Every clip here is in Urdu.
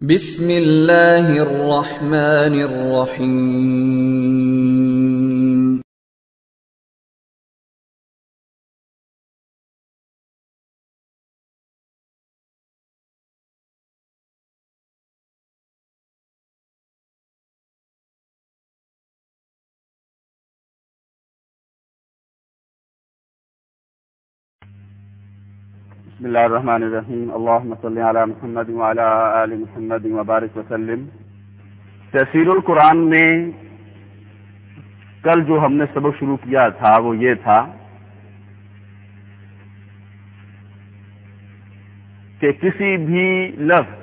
بسم اللہ الرحمن الرحیم۔ بسم اللہ الرحمن الرحیم۔ اللہم صلی علی محمد وعلی آل محمد وبارک وسلم۔ تفسیر القرآن میں کل جو ہم نے سبق شروع کیا تھا وہ یہ تھا کہ کسی بھی لفظ،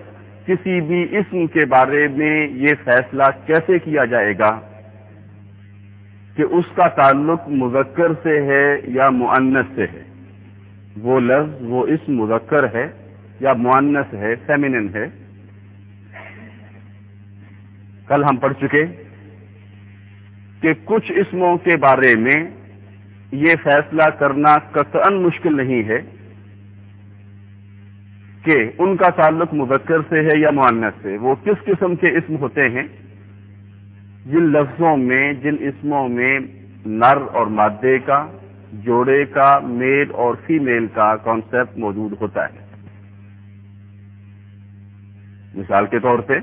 کسی بھی اسم کے بارے میں یہ فیصلہ کیسے کیا جائے گا کہ اس کا تعلق مذکر سے ہے یا مؤنث سے ہے، وہ لفظ، وہ اسم مذکر ہے یا مؤنث ہے، فیمینن ہے۔ کل ہم پڑھ چکے کہ کچھ اسموں کے بارے میں یہ فیصلہ کرنا قطعاً مشکل نہیں ہے کہ ان کا تعلق مذکر سے ہے یا مؤنث سے۔ وہ کس قسم کے اسم ہوتے ہیں؟ جن لفظوں میں، جن اسموں میں نر اور مادے کا، جوڑے کا، میل اور فیمیل کا کانسیپٹ موجود ہوتا ہے۔ مثال کے طور پہ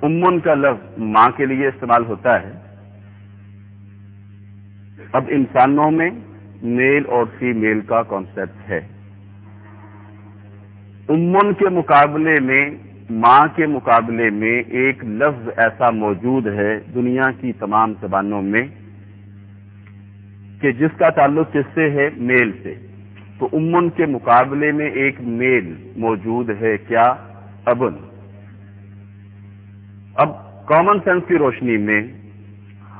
امن کا لفظ ماں کے لیے استعمال ہوتا ہے۔ اب انسانوں میں میل اور فیمیل کا کانسیپٹ ہے۔ امن کے مقابلے میں، ماں کے مقابلے میں ایک لفظ ایسا موجود ہے دنیا کی تمام زبانوں میں کہ جس کا تعلق کس سے ہے؟ میل سے۔ تو امن کے مقابلے میں ایک میل موجود ہے، کیا؟ ابن۔ اب کامن سینس کی روشنی میں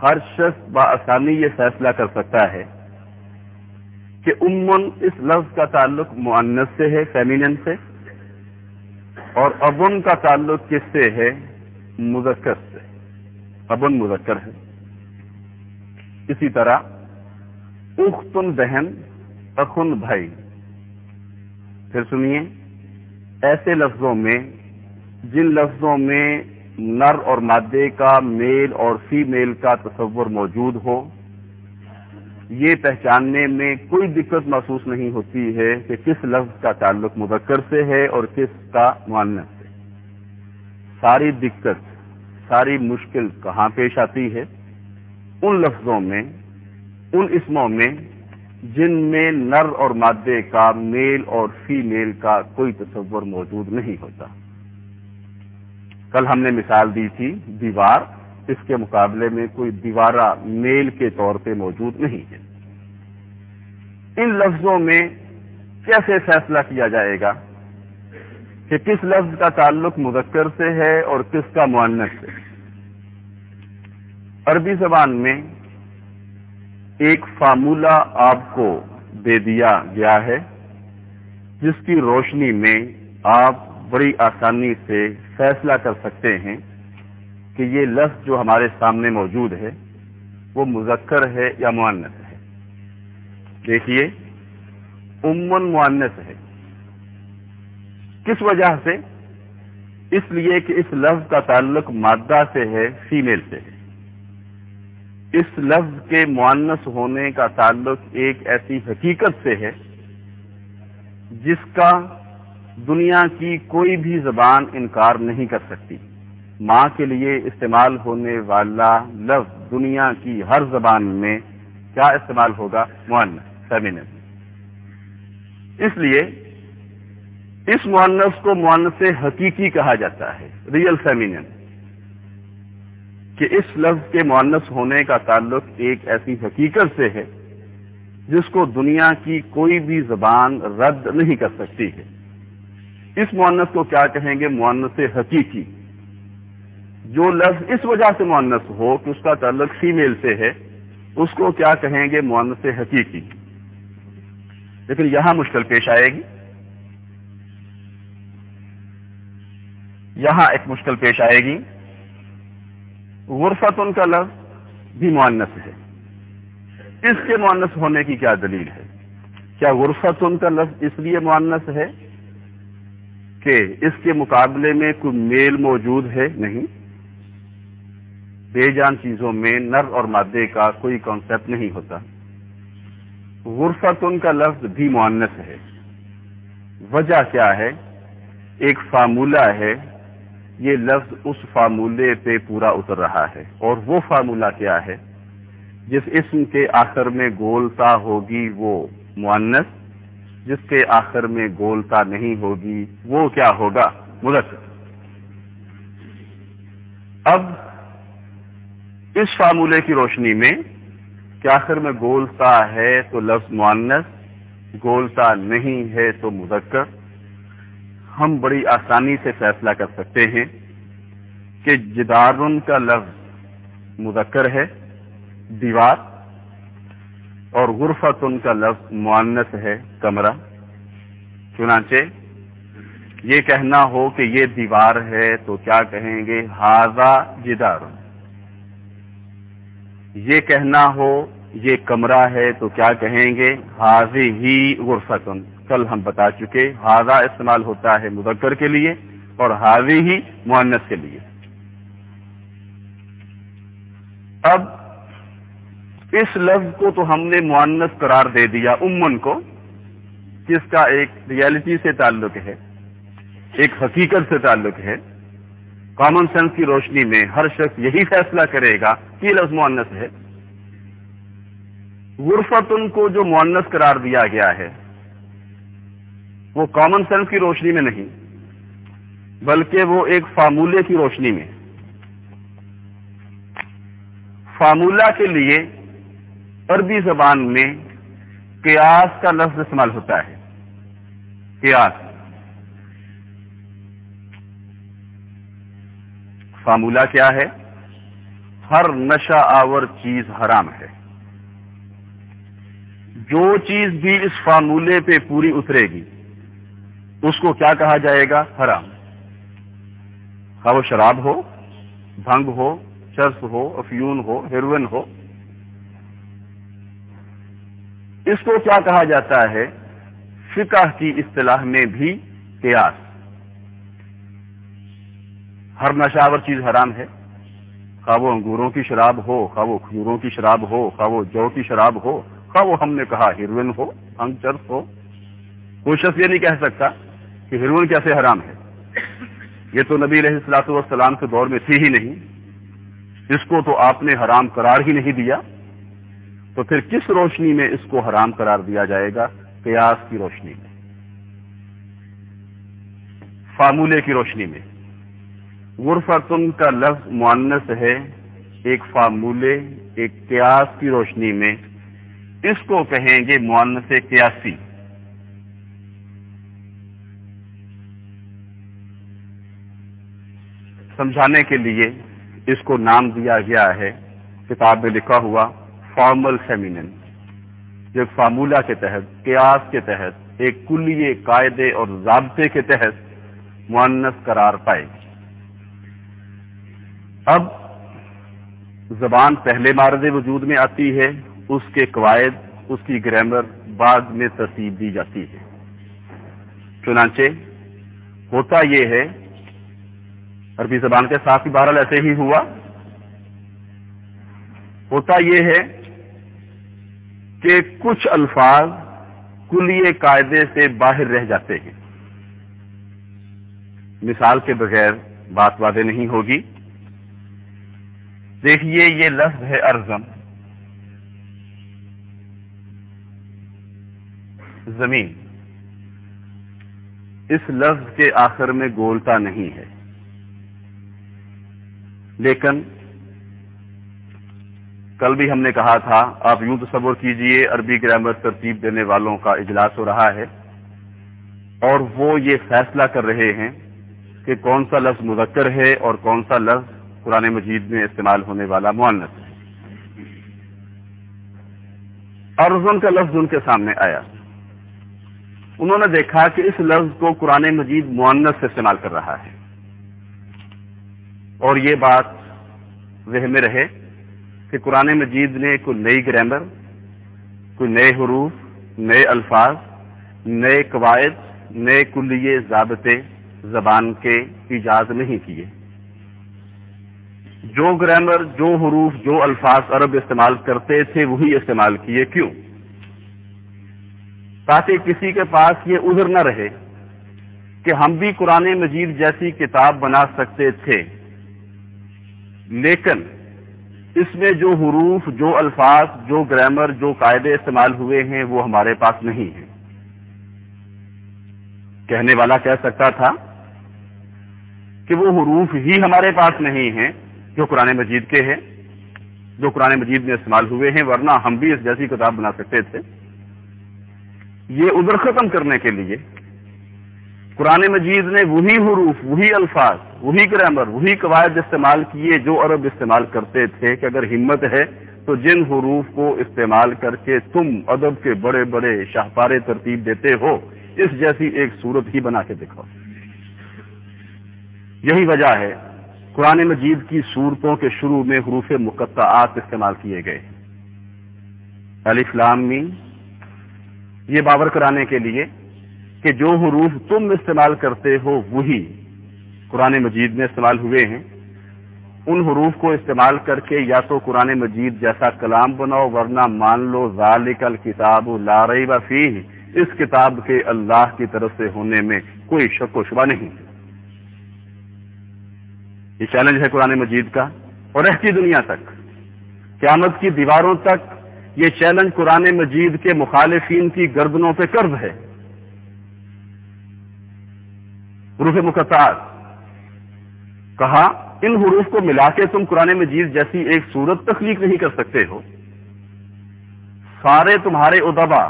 ہر شخص بآسانی یہ فیصلہ کر سکتا ہے کہ امن اس لفظ کا تعلق مؤنث سے ہے، فیمینن سے، اور ابن کا تعلق کس سے ہے؟ مذکر سے۔ ابن مذکر ہے۔ اسی طرح اختن بہن، اخن بھائی۔ پھر سنیے، ایسے لفظوں میں، جن لفظوں میں نر اور مادے کا، میل اور فیمیل کا تصور موجود ہو، یہ پہچاننے میں کوئی دقت محسوس نہیں ہوتی ہے کہ کس لفظ کا تعلق مذکر سے ہے اور کس کا مؤنث سے۔ ساری دقت، ساری مشکل کہاں پیش آتی ہے؟ ان لفظوں میں، ان اسموں میں جن میں نر اور مادے کا، میل اور فیمیل کا کوئی تصور موجود نہیں ہوتا۔ کل ہم نے مثال دی تھی دیوار، اس کے مقابلے میں کوئی دیوارہ میل کے طور پہ موجود نہیں ہے۔ ان لفظوں میں کیسے فیصلہ کیا جائے گا کہ کس لفظ کا تعلق مذکر سے ہے اور کس کا مؤنث سے؟ عربی زبان میں ایک فارمولہ آپ کو دے دیا گیا ہے جس کی روشنی میں آپ بڑی آسانی سے فیصلہ کر سکتے ہیں کہ یہ لفظ جو ہمارے سامنے موجود ہے وہ مذکر ہے یا مؤنث ہے۔ دیکھیے، امن مؤنث ہے۔ کس وجہ سے؟ اس لیے کہ اس لفظ کا تعلق مادہ سے ہے، فیمیل سے ہے۔ اس لفظ کے مؤنث ہونے کا تعلق ایک ایسی حقیقت سے ہے جس کا دنیا کی کوئی بھی زبان انکار نہیں کر سکتی۔ ماں کے لیے استعمال ہونے والا لفظ دنیا کی ہر زبان میں کیا استعمال ہوگا؟ مؤنث، فیمینن۔ اس لیے اس مؤنث کو مؤنث حقیقی کہا جاتا ہے، ریئل فیمینن، کہ اس لفظ کے مؤنث ہونے کا تعلق ایک ایسی حقیقت سے ہے جس کو دنیا کی کوئی بھی زبان رد نہیں کر سکتی ہے۔ اس مؤنث کو کیا کہیں گے؟ مؤنث حقیقی۔ جو لفظ اس وجہ سے مؤنث ہو کہ اس کا تعلق فیمیل سے ہے، اس کو کیا کہیں گے؟ مؤنث حقیقی۔ لیکن یہاں مشکل پیش آئے گی، یہاں ایک مشکل پیش آئے گی۔ غرفتن کا لفظ بھی مؤنث ہے، اس کے مؤنث ہونے کی کیا دلیل ہے؟ کیا غرفتن کا لفظ اس لیے مؤنث ہے کہ اس کے مقابلے میں کوئی میل موجود ہے؟ نہیں. بے جان چیزوں میں نر اور مادے کا کوئی کانسیپٹ نہیں ہوتا. غرفتن کا لفظ بھی مؤنث ہے. وجہ کیا ہے؟ ایک فارمولہ ہے، یہ لفظ اس فارمولے پہ پورا اتر رہا ہے. اور وہ فارمولہ کیا ہے؟ جس اسم کے آخر میں گولتا ہوگی وہ مؤنث، جس کے آخر میں گولتا نہیں ہوگی وہ کیا ہوگا؟ مذکر. اب اس فارمولے کی روشنی میں کہ آخر میں گولتا ہے تو لفظ مؤنث، گولتا نہیں ہے تو مذکر، ہم بڑی آسانی سے فیصلہ کر سکتے ہیں کہ جدارن کا لفظ مذکر ہے، دیوار، اور غرفتن کا لفظ مؤنث ہے، کمرہ. چنانچہ یہ کہنا ہو کہ یہ دیوار ہے تو کیا کہیں گے؟ ھذا جدار. یہ کہنا ہو یہ کمرہ ہے تو کیا کہیں گے؟ ھذہ غرفتن. کل ہم بتا چکے ھذا استعمال ہوتا ہے مذکر کے لیے اور ھذہ مؤنث کے لیے. اب اس لفظ کو تو ہم نے مؤنث قرار دے دیا امن کو، جس کا ایک ریالٹی سے تعلق ہے، ایک حقیقت سے تعلق ہے. کامن سینس کی روشنی میں ہر شخص یہی فیصلہ کرے گا کہ یہ لفظ مؤنث ہے. غرفتن کو جو مؤنث قرار دیا گیا ہے وہ کامن سینس کی روشنی میں نہیں بلکہ وہ ایک فارمولے کی روشنی میں. فارمولہ کے لیے عربی زبان میں قیاس کا لفظ استعمال ہوتا ہے. قیاس. فارمولہ کیا ہے؟ ہر نشہ آور چیز حرام ہے. جو چیز بھی اس فارمولے پہ پوری اترے گی اس کو کیا کہا جائے گا؟ حرام. خواہ وہ شراب ہو، بھنگ ہو، چرس ہو، افیون ہو، ہیروئن ہو. اس کو کیا کہا جاتا ہے فقہ کی اصطلاح میں بھی؟ قیاس. ہر نشاور چیز حرام ہے، خواہ وہ انگوروں کی شراب ہو، خواہ وہ کھجوروں کی شراب ہو، خواہ وہ جو کی شراب ہو، خواہ وہ ہم نے کہا ہیروئن ہو، بھنگ چرس ہو. کوئی شخص یہ نہیں کہہ سکتا کہ ہیروئن کیسے حرام ہے، یہ تو نبی علیہ الصلوۃ والسلام کے دور میں تھی ہی نہیں، اس کو تو آپ نے حرام قرار ہی نہیں دیا. تو پھر کس روشنی میں اس کو حرام قرار دیا جائے گا؟ قیاس کی روشنی میں، فارمولے کی روشنی میں. غرفتن کا لفظ مؤنث ہے ایک فارمولے، ایک قیاس کی روشنی میں. اس کو کہیں گے مؤنث قیاسی. سمجھانے کے لیے اس کو نام دیا گیا ہے کتاب میں لکھا ہوا فارمل فیمینن، جو ایک فارمولہ کے تحت، قیاس کے تحت، ایک کلیے قاعدے اور ضابطے کے تحت مؤنث قرار پائے. اب زبان پہلے مارد وجود میں آتی ہے، اس کے قواعد، اس کی گرامر بعد میں ترتیب دی جاتی ہے. چنانچہ ہوتا یہ ہے، عربی زبان کے ساتھ بھی بہرحال ایسے ہی ہوا، ہوتا یہ ہے کہ کچھ الفاظ کلیے قاعدے سے باہر رہ جاتے ہیں. مثال کے بغیر بات واضح نہیں ہوگی. دیکھیے یہ لفظ ہے ارزم، زمین. اس لفظ کے آخر میں گولتا نہیں ہے، لیکن کل بھی ہم نے کہا تھا، آپ یوں تصور کیجئے عربی گرامر ترتیب دینے والوں کا اجلاس ہو رہا ہے اور وہ یہ فیصلہ کر رہے ہیں کہ کون سا لفظ مذکر ہے اور کون سا لفظ قرآن مجید میں استعمال ہونے والا مؤنث ہے. ارزن کا لفظ ان کے سامنے آیا. انہوں نے دیکھا کہ اس لفظ کو قرآن مجید مؤنث سے استعمال کر رہا ہے، اور یہ بات ذہن میں رہے کہ قرآن مجید نے کوئی نئی گرامر، کوئی نئے حروف، نئے الفاظ، نئے قواعد، نئے کلیے ضابطے زبان کے ایجاد نہیں کیے. جو گرامر، جو حروف، جو الفاظ عرب استعمال کرتے تھے وہی استعمال کیے. کیوں؟ تاکہ کسی کے پاس یہ عذر نہ رہے کہ ہم بھی قرآن مجید جیسی کتاب بنا سکتے تھے، لیکن اس میں جو حروف، جو الفاظ، جو گرامر، جو قاعدے استعمال ہوئے ہیں وہ ہمارے پاس نہیں ہیں. کہنے والا کہہ سکتا تھا کہ وہ حروف ہی ہمارے پاس نہیں ہیں جو قرآن مجید کے ہیں، جو قرآن مجید میں استعمال ہوئے ہیں، ورنہ ہم بھی اس جیسی کتاب بنا سکتے تھے. یہ عذر ختم کرنے کے لیے قرآن مجید نے وہی حروف، وہی الفاظ، وہی گرامر، وہی قواعد استعمال کیے جو عرب استعمال کرتے تھے کہ اگر ہمت ہے تو جن حروف کو استعمال کر کے تم ادب کے بڑے بڑے شاہکارے ترتیب دیتے ہو، اس جیسی ایک صورت ہی بنا کے دکھاؤ. یہی وجہ ہے قرآن مجید کی صورتوں کے شروع میں حروف مقطعات استعمال کیے گئے. الف لام میم، یہ باور کرانے کے لیے کہ جو حروف تم استعمال کرتے ہو وہی قرآن مجید میں استعمال ہوئے ہیں. ان حروف کو استعمال کر کے یا تو قرآن مجید جیسا کلام بناؤ، ورنہ مان لو ذالک الکتاب لا ریب فیہ، اس کتاب کے اللہ کی طرف سے ہونے میں کوئی شک و شبہ نہیں. یہ چیلنج ہے قرآن مجید کا، اور رہتی دنیا تک، قیامت کی دیواروں تک یہ چیلنج قرآن مجید کے مخالفین کی گردنوں پہ قرض ہے. حروف مقطعات کہا ان حروف کو ملا کے تم قرآن مجید جیسی ایک صورت تخلیق نہیں کر سکتے ہو. سارے تمہارے ادبا،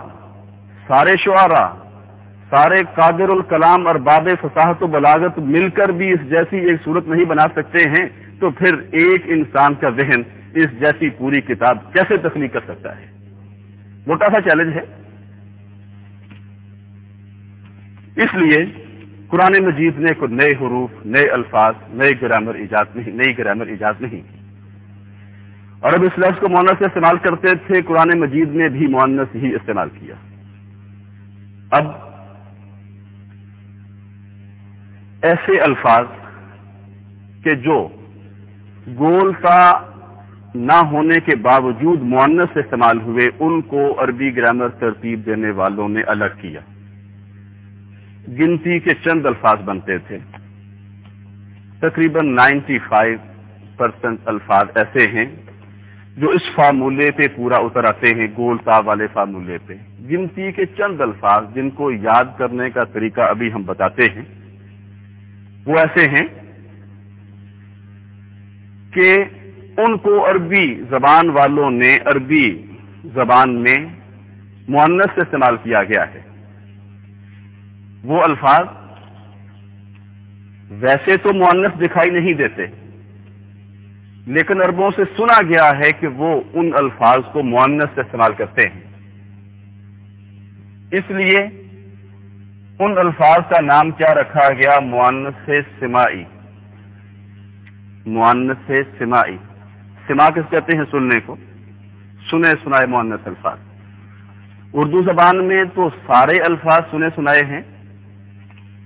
سارے شعراء، سارے قادر الکلام اور باب فصاحت و بلاغت مل کر بھی اس جیسی ایک صورت نہیں بنا سکتے ہیں، تو پھر ایک انسان کا ذہن اس جیسی پوری کتاب کیسے تخلیق کر سکتا ہے؟ موٹا سا چیلنج ہے. اس لیے قرآن مجید نے کوئی نئے حروف، نئے الفاظ، نئی گرامر ایجاد نہیں. اور اب اس لفظ کو مؤنث سے استعمال کرتے تھے، قرآن مجید نے بھی مؤنث ہی استعمال کیا. اب ایسے الفاظ کہ جو گولتا نہ ہونے کے باوجود مؤنث سے استعمال ہوئے، ان کو عربی گرامر ترتیب دینے والوں نے الگ کیا. گنتی کے چند الفاظ بنتے تھے. تقریباً 95% الفاظ ایسے ہیں جو اس فارمولے پہ پورا اتر آتے ہیں، گول تا والے فارمولے پہ. گنتی کے چند الفاظ جن کو یاد کرنے کا طریقہ ابھی ہم بتاتے ہیں، وہ ایسے ہیں کہ ان کو عربی زبان والوں نے عربی زبان میں مؤنث سے استعمال کیا گیا ہے. وہ الفاظ ویسے تو مؤنث دکھائی نہیں دیتے، لیکن عربوں سے سنا گیا ہے کہ وہ ان الفاظ کو مؤنث سے استعمال کرتے ہیں. اس لیے ان الفاظ کا نام کیا رکھا گیا؟ مؤنث سماعی. مؤنث سماعی، سماع کس کہتے ہیں؟ سننے کو، سنے سنائے مؤنث الفاظ. اردو زبان میں تو سارے الفاظ سنے سنائے ہیں،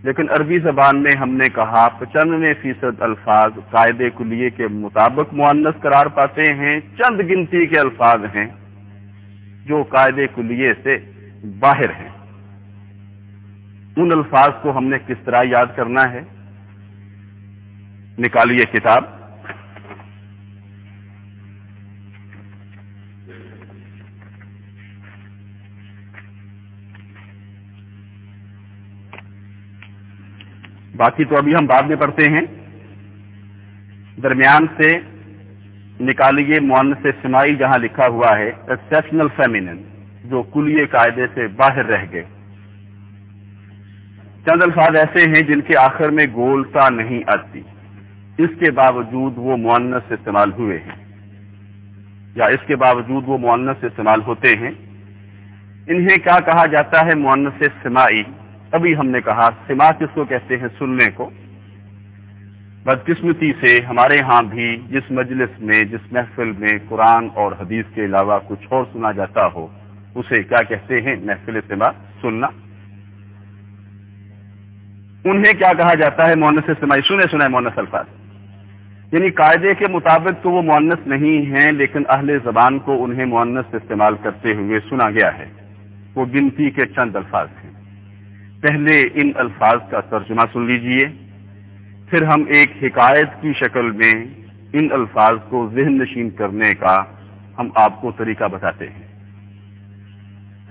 لیکن عربی زبان میں ہم نے کہا 95% الفاظ قاعدے کلیے کے مطابق مؤنث قرار پاتے ہیں. چند گنتی کے الفاظ ہیں جو قاعدے کلیے سے باہر ہیں. ان الفاظ کو ہم نے کس طرح یاد کرنا ہے؟ نکالیے کتاب. باقی تو ابھی ہم بعد میں پڑھتے ہیں. درمیان سے نکالیے مؤنث سماعی، جہاں لکھا ہوا ہے ایکسیپشنل فیمینن، جو کلیے قاعدے سے باہر رہ گئے. چند الفاظ ایسے ہیں جن کے آخر میں گولتا نہیں آتی، اس کے باوجود وہ مؤنث سے استعمال ہوئے ہیں، یا اس کے باوجود وہ مؤنث سے استعمال ہوتے ہیں. انہیں کیا کہا جاتا ہے؟ مؤنث سماعی. ابھی ہم نے کہا سماع کس کو کہتے ہیں؟ سننے کو. بدقسمتی سے ہمارے ہاں بھی جس مجلس میں، جس محفل میں قرآن اور حدیث کے علاوہ کچھ اور سنا جاتا ہو، اسے کیا کہتے ہیں؟ محفل سماع، سننا. انہیں کیا کہا جاتا ہے؟ مؤنث استماعی. سنے مؤنث الفاظ، یعنی قاعدے کے مطابق تو وہ مؤنث نہیں ہیں، لیکن اہل زبان کو انہیں مؤنث استعمال کرتے ہوئے سنا گیا ہے. وہ گنتی کے چند الفاظ ہیں. پہلے ان الفاظ کا ترجمہ سن لیجئے، پھر ہم ایک حکایت کی شکل میں ان الفاظ کو ذہن نشین کرنے کا ہم آپ کو طریقہ بتاتے ہیں.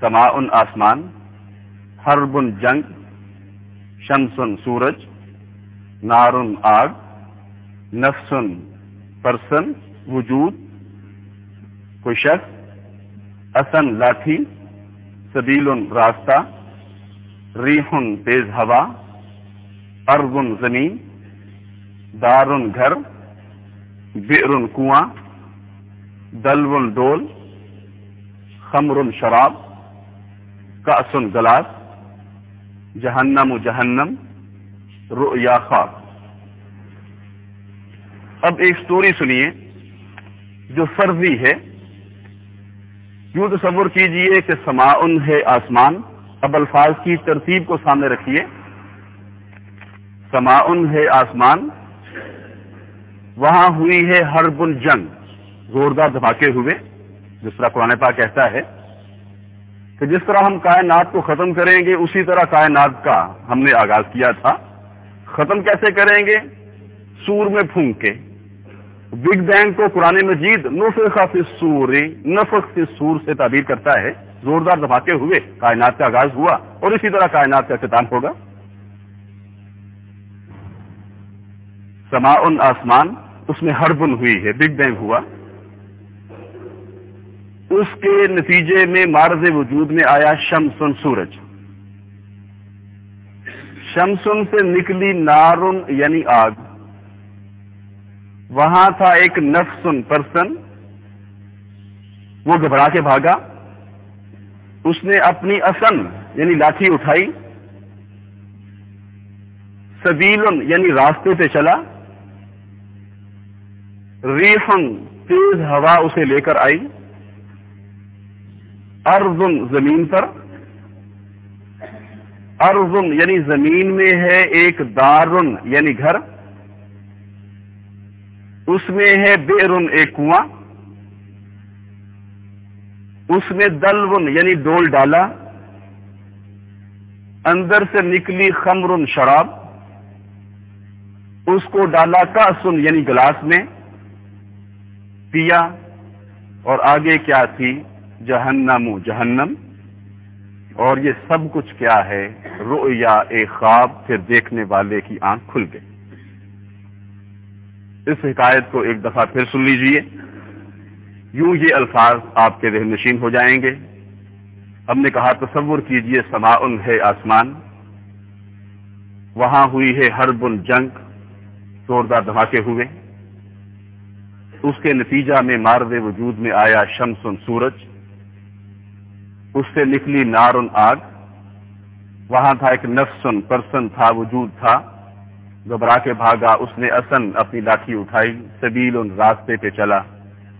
سماء آسمان، حرب جنگ، شمس سورج، نار آگ، نفس پرسن وجود کوئی شخص، اسن لاٹھی، سبیل راستہ، ریح تیز ہوا، ارض زمین، دار گھر، بئر کنواں، دلو ڈول، خمر شراب، کأس گلاس، جہنم جہنم، رؤیا خواب. اب ایک سٹوری سنیے جو فرضی ہے. یوں تصور کیجئے کہ سماء ہے آسمان. اب الفاظ کی ترتیب کو سامنے رکھیے. سماء ہے آسمان، وہاں ہوئی ہے حرب جنگ، زوردار دھماکے ہوئے. جس طرح قرآن پاک کہتا ہے کہ جس طرح ہم کائنات کو ختم کریں گے اسی طرح کائنات کا ہم نے آغاز کیا تھا. ختم کیسے کریں گے؟ سور میں پھونک کے. بگ بینگ کو قرآن مجید نفخ فی الصور، نفخ فی الصور سے تعبیر کرتا ہے. زوردار دھماکے ہوئے، کائنات کا آغاز ہوا اور اسی طرح کائنات کا اختتام ہوگا. سماء آسمان، اس میں حربن ہوئی ہے، بگ بینگ ہوا. اس کے نتیجے میں معرض وجود میں آیا شمسن سورج. شمسن سے نکلی نارن یعنی آگ. وہاں تھا ایک نفسن پرسن، وہ گھبرا کے بھاگا. اس نے اپنی اسن یعنی لاٹھی اٹھائی. سبیلن یعنی راستے پہ چلا. ریحن تیز ہوا اسے لے کر آئی. ارضن زمین پر، ارضن یعنی زمین میں ہے ایک دارن یعنی گھر. اس میں ہے بئرن ایک کنواں. اس میں دلون یعنی ڈول ڈالا. اندر سے نکلی خمرن شراب. اس کو ڈالا کاسن یعنی گلاس میں، پیا. اور آگے کیا تھی؟ جہنم جہنم. اور یہ سب کچھ کیا ہے؟ رؤیا ایک خواب. پھر دیکھنے والے کی آنکھ کھل گئی. اس حکایت کو ایک دفعہ پھر سن لیجئے. یوں یہ الفاظ آپ کے ذہن نشین ہو جائیں گے. ہم نے کہا تصور کیجئے سماء ہے آسمان، وہاں ہوئی ہے حرب جنگ، زوردار دھماکے ہوئے. اس کے نتیجہ میں مارد وجود میں آیا شمس سورج. اس سے نکلی نار آگ. وہاں تھا ایک نفس پرسن تھا، وجود تھا. گھبرا کے بھاگا. اس نے اسن اپنی لاٹھی اٹھائی. سبیل راستے پہ چلا.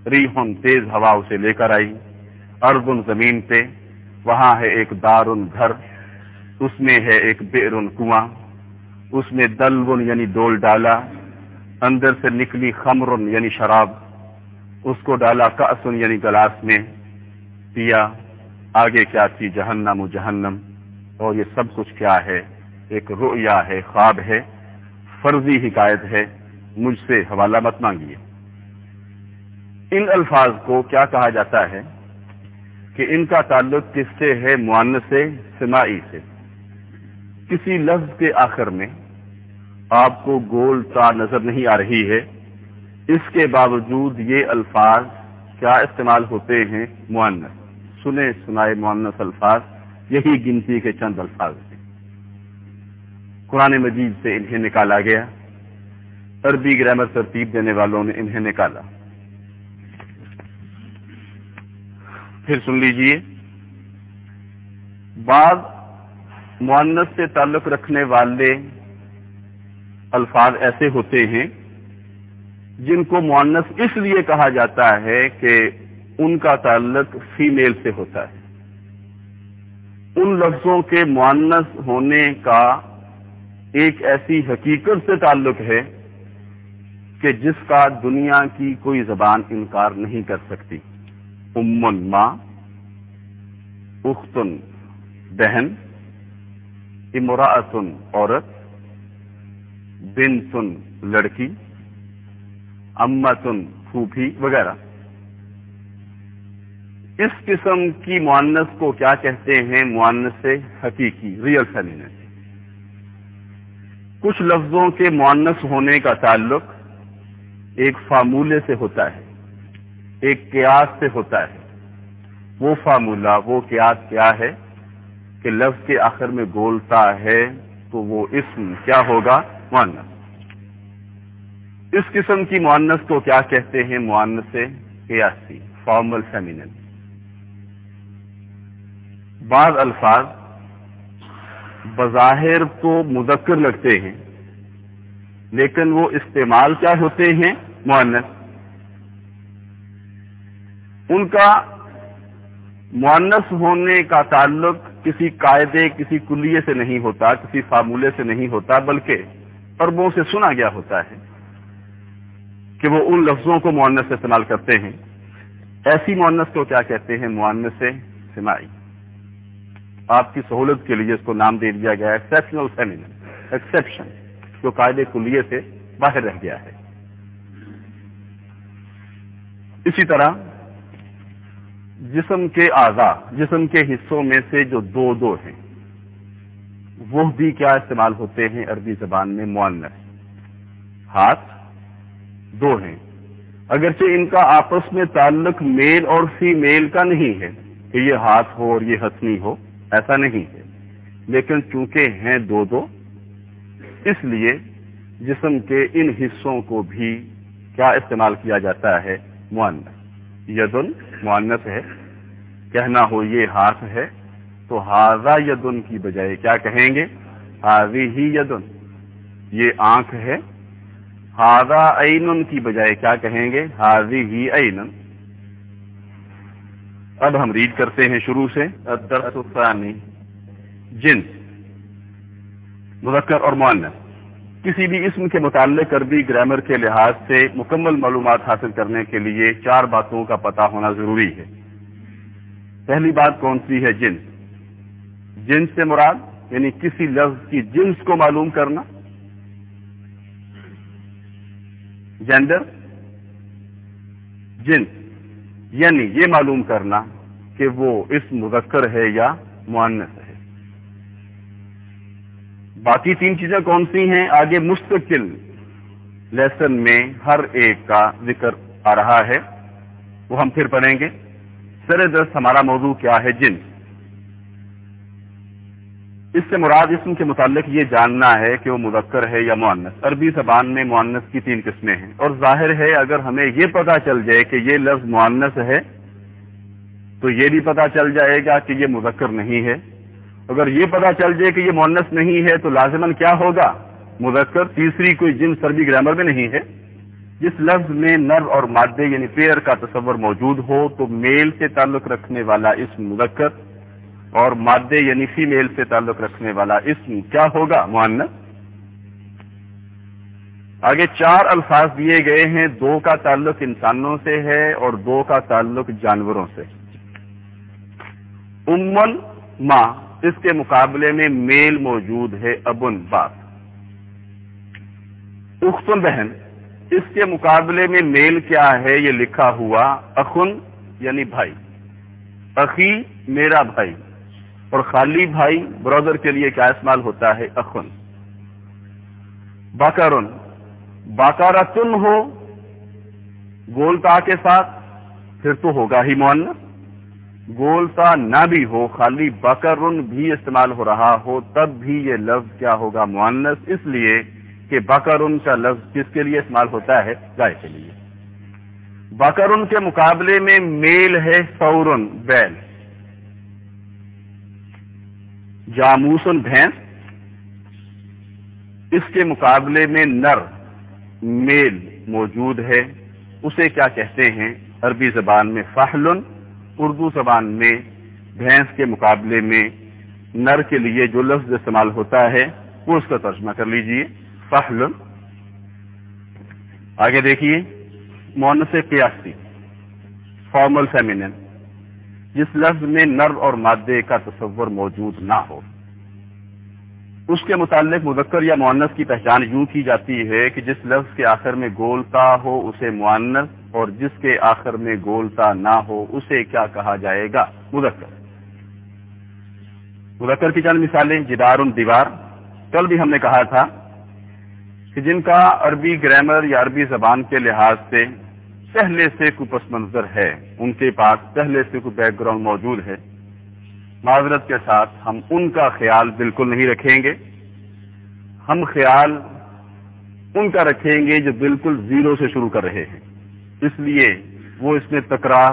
ریحن تیز ہوا اسے لے کر آئی. ارض زمین پہ، وہاں ہے ایک دارن گھر. اس میں ہے ایک بئرن کنواں. اس میں دلون یعنی ڈول ڈالا. اندر سے نکلی خمرن یعنی شراب. اس کو ڈالا کاسن یعنی گلاس میں، پیا. آگے کیا تھی؟ جہنم جہنم. اور یہ سب کچھ کیا ہے؟ ایک رؤیا ہے، خواب ہے، فرضی حکایت ہے. مجھ سے حوالہ مت مانگیے. ان الفاظ کو کیا کہا جاتا ہے کہ ان کا تعلق کس سے ہے؟ مؤنث سماعی سے. کسی لفظ کے آخر میں آپ کو گول تا نظر نہیں آ رہی ہے، اس کے باوجود یہ الفاظ کیا استعمال ہوتے ہیں؟ مؤنث. سنے سنائے مؤنث الفاظ، یہی گنتی کے چند الفاظ ہیں. قرآن مجید سے انہیں نکالا گیا. عربی گرامر ترتیب دینے والوں نے انہیں نکالا. پھر سن لیجئے. بعض مؤنث سے تعلق رکھنے والے الفاظ ایسے ہوتے ہیں جن کو مؤنث اس لیے کہا جاتا ہے کہ ان کا تعلق فیمیل سے ہوتا ہے. ان لفظوں کے مؤنث ہونے کا ایک ایسی حقیقت سے تعلق ہے کہ جس کا دنیا کی کوئی زبان انکار نہیں کر سکتی. ماں، اختن بہن، امرأتن عورت، بنتن لڑکی، امتن پھوپھی وغیرہ. اس قسم کی مؤنث کو کیا کہتے ہیں؟ مؤنث حقیقی، ریئل فیمینن. کچھ لفظوں کے مؤنث ہونے کا تعلق ایک فارمولے سے ہوتا ہے، ایک قیاس سے ہوتا ہے. وہ فارمولا، وہ قیاس کیا ہے کہ لفظ کے آخر میں بولتا ہے تو وہ اسم کیا ہوگا؟ مؤنث. اس قسم کی مؤنث کو کیا کہتے ہیں؟ مؤنث قیاسی، فارمل فیمینن. بعض الفاظ بظاہر تو مذکر لگتے ہیں لیکن وہ استعمال کیا ہوتے ہیں؟ مؤنث. ان کا مؤنث ہونے کا تعلق کسی قاعدے، کسی کلیے سے نہیں ہوتا، کسی فارمولے سے نہیں ہوتا، بلکہ عربوں سے سنا گیا ہوتا ہے کہ وہ ان لفظوں کو مؤنث استعمال کرتے ہیں. ایسی مؤنث کو کیا کہتے ہیں؟ مؤنث سماعی. آپ کی سہولت کے لیے اس کو نام دے دیا گیا ایکسیپشنل فیمینن، ایکسیپشن جو قاعدے کلیے سے باہر رہ گیا ہے. اسی طرح جسم کے اعضاء، جسم کے حصوں میں سے جو دو ہیں وہ بھی کیا استعمال ہوتے ہیں عربی زبان میں؟ مؤنث. ہاتھ دو ہیں، اگرچہ ان کا آپس میں تعلق میل اور فیمیل کا نہیں ہے کہ یہ ہاتھ ہو اور یہ ہتھنی ہو، ایسا نہیں ہے، لیکن چونکہ ہیں دو اس لیے جسم کے ان حصوں کو بھی کیا استعمال کیا جاتا ہے؟ مؤنث. یدن مؤنث ہے، کہنا ہو یہ ہاتھ ہے تو ھذا یدن کی بجائے کیا کہیں گے؟ ھذہ یدن. یہ آنکھ ہے، ھذا عین کی بجائے کیا کہیں گے؟ ھذہ عین. اب ہم ریڈ کرتے ہیں شروع سے. الدرس الثانی، جنس، مذکر اور مؤنث. کسی بھی اسم کے متعلق عربی گرامر کے لحاظ سے مکمل معلومات حاصل کرنے کے لیے 4 باتوں کا پتہ ہونا ضروری ہے. پہلی بات کون سی ہے؟ جنس. جنس سے مراد یعنی کسی لفظ کی جنس کو معلوم کرنا. جینڈر، جنس یعنی یہ معلوم کرنا کہ وہ اسم مذکر ہے یا مؤنث ہے. باقی 3 چیزیں کون سی ہیں؟ آگے مستقل لیسن میں ہر ایک کا ذکر آ رہا ہے، وہ ہم پھر پڑھیں گے. سر دست ہمارا موضوع کیا ہے؟ جنس. اس سے مراد اسم کے متعلق یہ جاننا ہے کہ وہ مذکر ہے یا مؤنث. عربی زبان میں مؤنث کی 3 قسمیں ہیں، اور ظاہر ہے اگر ہمیں یہ پتہ چل جائے کہ یہ لفظ مؤنث ہے تو یہ بھی پتہ چل جائے گا کہ یہ مذکر نہیں ہے. اگر یہ پتہ چل جائے کہ یہ مؤنث نہیں ہے تو لازماً کیا ہوگا؟ مذکر. تیسری کوئی جنس عربی گرامر میں نہیں ہے. جس لفظ میں نر اور مادے یعنی پیئر کا تصور موجود ہو تو میل سے تعلق رکھنے والا اسم مذکر اور مادے یعنی فیمیل سے تعلق رکھنے والا اسم کیا ہوگا؟ مؤنث. آگے 4 الفاظ دیے گئے ہیں. 2 کا تعلق انسانوں سے ہے اور 2 کا تعلق جانوروں سے. امن ماں، اس کے مقابلے میں میل موجود ہے ابن باپ. اختن بہن، اس کے مقابلے میں میل کیا ہے؟ یہ لکھا ہوا اخن یعنی بھائی. اخی میرا بھائی، اور خالی بھائی برادر کے لیے کیا استعمال ہوتا ہے؟ اخن. باکرن، باکارتن ہو گول تا کے ساتھ پھر تو ہوگا ہی مؤنث. گول تا نہ بھی ہو، خالی باکرن بھی استعمال ہو رہا ہو تب بھی یہ لفظ کیا ہوگا؟ مؤنث. اس لیے کہ باکرن کا لفظ کس کے لیے استعمال ہوتا ہے؟ گائے کے لیے. باکرن کے مقابلے میں میل ہے ثورن بیل. جاموسن بھینس، اس کے مقابلے میں نر میل موجود ہے، اسے کیا کہتے ہیں عربی زبان میں؟ فحلن. اردو زبان میں بھینس کے مقابلے میں نر کے لیے جو لفظ استعمال ہوتا ہے وہ اس کا ترجمہ کر لیجئے فحل. آگے دیکھیے مؤنث قیاسی فارمل فیمینن، جس لفظ میں نر اور مادے کا تصور موجود نہ ہو. اس کے متعلق مذکر یا مؤنث کی پہچان یوں کی جاتی ہے کہ جس لفظ کے آخر میں گول تا ہو اسے مؤنث، اور جس کے آخر میں گول تا نہ ہو اسے کیا کہا جائے گا؟ مذکر. مذکر کی چند مثالیں: جدار دیوار. کل بھی ہم نے کہا تھا کہ جن کا عربی گرامر یا عربی زبان کے لحاظ سے پہلے سے کوئی پس منظر ہے، ان کے پاس پہلے سے کوئی بیک گراؤنڈ موجود ہے، معذرت کے ساتھ ہم ان کا خیال بالکل نہیں رکھیں گے. ہم خیال ان کا رکھیں گے جو بالکل زیرو سے شروع کر رہے ہیں، اس لیے وہ اس میں تکرار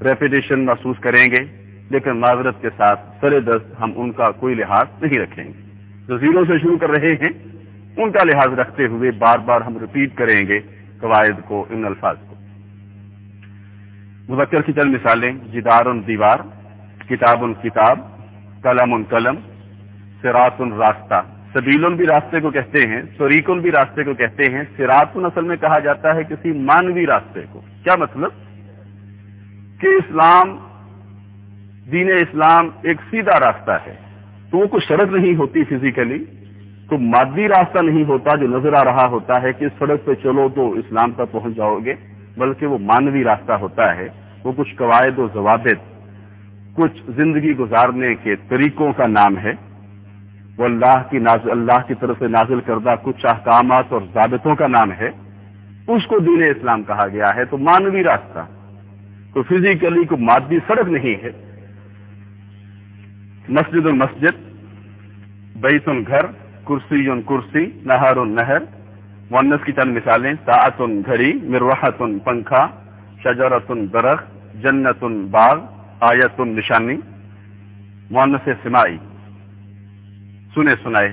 ریپیٹیشن محسوس کریں گے، لیکن معذرت کے ساتھ سر دست ہم ان کا کوئی لحاظ نہیں رکھیں گے. جو زیرو سے شروع کر رہے ہیں ان کا لحاظ رکھتے ہوئے بار بار ہم ریپیٹ کریں گے قواعد کو، ان الفاظ کو. مذکر کی چند مثالیں: جدار دیوار، کتاب کتاب، قلم قلم، صراط راستہ. سبیل بھی راستے کو کہتے ہیں، طریق بھی راستے کو کہتے ہیں. صراط اصل میں کہا جاتا ہے کسی مانوی راستے کو. کیا مطلب؟ کہ اسلام، دین اسلام ایک سیدھا راستہ ہے، تو وہ کوئی سڑک نہیں ہوتی فزیکلی، تو مادی راستہ نہیں ہوتا جو نظر آ رہا ہوتا ہے کہ اس سڑک پہ چلو تو اسلام تک پہنچ جاؤ گے، بلکہ وہ مانوی راستہ ہوتا ہے. وہ کچھ قواعد و ضوابط، کچھ زندگی گزارنے کے طریقوں کا نام ہے. وہ اللہ کی طرف سے نازل کردہ کچھ احکامات اور ضابطوں کا نام ہے. اس کو دین اسلام کہا گیا ہے. تو مانوی راستہ، تو فزیکلی کوئی مادی سڑک نہیں ہے. مسجد المسجد، بیت گھر، کرسی کرسی، نہر نہر. مؤنث کی چند مثالیں: ساعت گھڑی، مروحت پنکھا، شجرت درخت، جنت باغ، آیت نشانی. مؤنث سماعی سنے سنائے،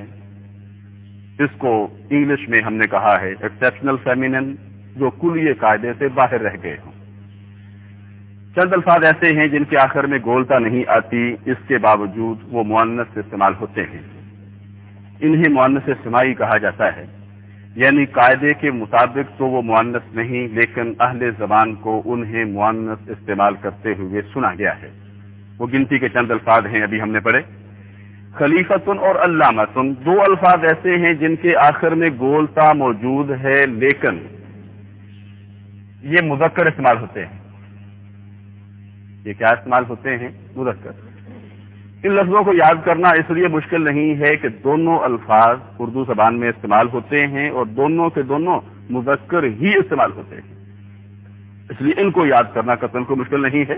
اس کو انگلش میں ہم نے کہا ہے ایکسیپشنل فیمینن، جو کلیے قاعدے سے باہر رہ گئے ہوں. چند الفاظ ایسے ہیں جن کے آخر میں گولتا نہیں آتی، اس کے باوجود وہ مؤنث استعمال ہوتے ہیں. انہیں مؤنث سماعی کہا جاتا ہے، یعنی قاعدے کے مطابق تو وہ مؤنث نہیں، لیکن اہل زبان کو انہیں مؤنث استعمال کرتے ہوئے سنا گیا ہے. وہ گنتی کے چند الفاظ ہیں، ابھی ہم نے پڑھے. خلیفتن اور علامتن، دو الفاظ ایسے ہیں جن کے آخر میں گولتا موجود ہے، لیکن یہ مذکر استعمال ہوتے ہیں. یہ کیا استعمال ہوتے ہیں؟ مذکر. ان لفظوں کو یاد کرنا اس لیے مشکل نہیں ہے کہ دونوں الفاظ اردو زبان میں استعمال ہوتے ہیں اور دونوں کے دونوں مذکر ہی استعمال ہوتے ہیں، اس لیے ان کو یاد کرنا قطعاً کو مشکل نہیں ہے.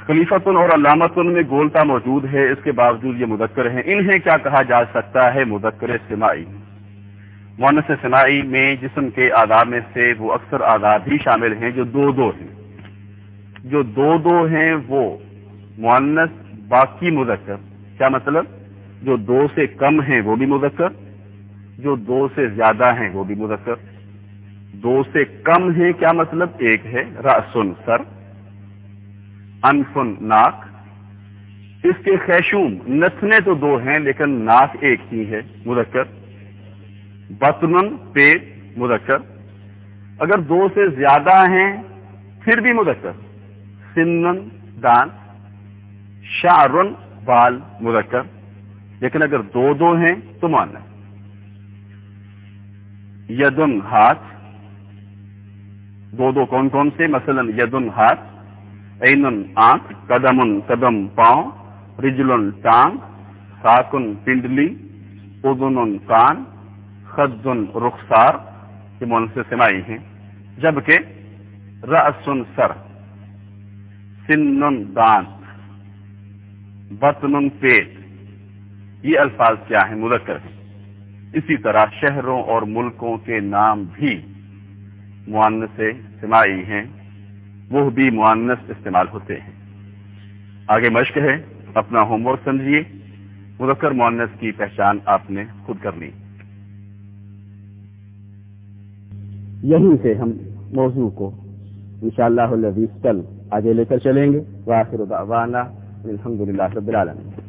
خلیفتن اور علامتن میں گولتا موجود ہے، اس کے باوجود یہ مذکر ہیں. انہیں کیا کہا جا سکتا ہے؟ مذکر سماعی. مؤنث سماعی میں جسم کے اعضاء میں سے وہ اکثر اعضاء بھی شامل ہیں جو دو دو ہیں. جو دو دو ہیں وہ مؤنث، باقی مذکر. کیا مطلب؟ جو دو سے کم ہیں وہ بھی مذکر، جو دو سے زیادہ ہیں وہ بھی مذکر. دو سے کم ہیں کیا مطلب؟ ایک ہے رأسن سر، انفن ناک. اس کے خیشوم نتنے تو دو ہیں لیکن ناک ایک ہی ہے، مذکر. بطنن پیٹ، مذکر. اگر دو سے زیادہ ہیں پھر بھی مذکر. سنن دان، شعرن بال، مذکر. لیکن اگر دو دو ہیں تو مؤنث. یدن ہاتھ، دو دو کون کون سے؟ مثلا یدن ہاتھ، عینن آنکھ، قدمن قدم پاؤں، رجلن ٹانگ، ساکن پنڈلی، اذن کان، خدن رخسار. یہ مؤنث سماعی ہیں. جبکہ رأسن سر، سنن دانت، بطن پیٹ، یہ الفاظ کیا ہیں؟ مذکر ہیں. اسی طرح شہروں اور ملکوں کے نام بھی مؤنث سماعی ہیں، وہ بھی مؤنث استعمال ہوتے ہیں. آگے مشق ہے، اپنا ہوم ورک سمجھیے. مذکر مؤنث کی پہچان آپ نے خود کر لی. یہیں سے ہم موضوع کو انشاءاللہ العزیز کل آگے لے کر چلیں گے. وآخر دعوانا الحمدللہ رب العالمین.